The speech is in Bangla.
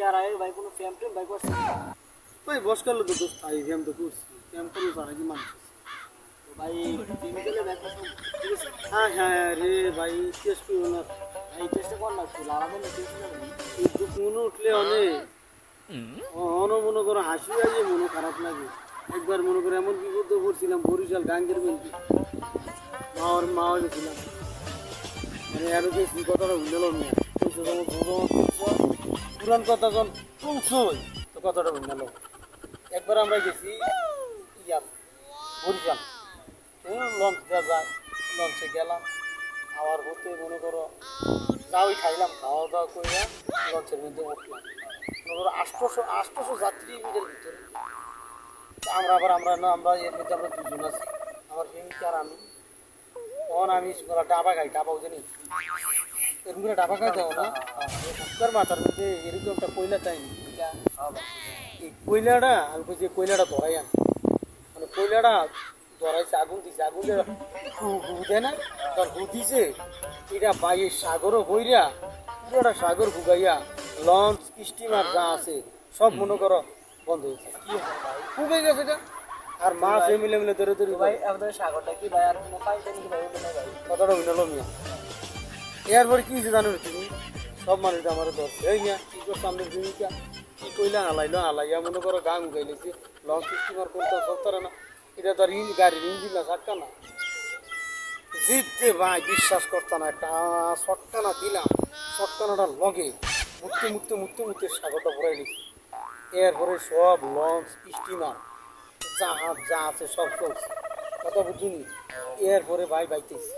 আর আগে ভাই কোনো ফ্যাম টেম ভাই করছে ভাই বস করলো তো দোস্ত আই ভ্যাম তো করছি ভ্যাম করলো তারা কি মানুষ তো ভাই কেমিক্যালে ভাই করছে ঠিক আছে হ্যাঁ হ্যাঁ রে ভাই টেস্ট করবো না ভাই টেস্টে কর না তুই লাগাবেন না টেস্ট করবেন এই মনে উঠলে অনেক মনে করো হাসি আইয়ে মনে খারাপ লাগে একবার মনে করে এমন বিপদে পড়ছিলাম বরিশাল গাঙ্গের মধ্যে মাওয়ার গেছিলাম মানে আরো বেশি কথাটা ভুলল না পুরান কথা যখন তুলছই তো কথাটা ভুলল একবার আমরা গেছি ইয়ার বরিশাল লঞ্চ দেওয়া যায় লঞ্চে গেলাম আবার হতে মনে করো যাওই খাইলাম খাওয়া দাওয়া করে লঞ্চের মধ্যে উঠলাম মনে করো আষ্টশো যাত্রী এর ভিতরে আমরা এর মধ্যে আমরা দুজন আছি আমার প্রেমিকা আর আমি তখন আমি ডাবা খাই ডাবা বুঝে এরকম করে ডাবা খাই দেবো না ফুটকার মাথার মধ্যে এরকম একটা কয়লা চাইনি এই কয়লাটা আমি বলছি কয়লাটা ধরাই আন মানে কয়লাটা ধরাইছে আগুন দিছে আগুন দেয় না তার হু দিছে এটা বাইরে সাগরও বইরা পুরোটা সাগর ভুগাইয়া লঞ্চ স্টিমার যা আছে সব মনে করো বন্ধ হয়েছে কি হয় ভাই ফুগে গেছে এটা আর মাছ মিলে মিলে ধরে ধরে ভাই আমাদের সাগরটা কি ভাই আর কোনো ফাইটা নাকি ভাই ওটা নাই ভাই কতটা মিলালো মিয়া এরপরে কি হয়েছে জানো তুমি সব মানুষ আমার ধরছে এই মিয়া কি করছো আমাদের ভূমিকা কি কইলা হালাইয়া মনে করো গান উগাইলেছে লঞ্চ স্টিমার করতে সব তারা না এটা তো গাড়ির ইঞ্জিন না চাক্কা না জিততে ভাই বিশ্বাস করতো না একটা শটকানা দিলাম শটকানাটা লগে মুক্তে সাগরটা ভরাই নিচ্ছি এরপরে সব লঞ্চ স্টিমার জাহাজ যা আছে সব চলছে কথা বুঝুনি এরপরে ভাই বাইতেছি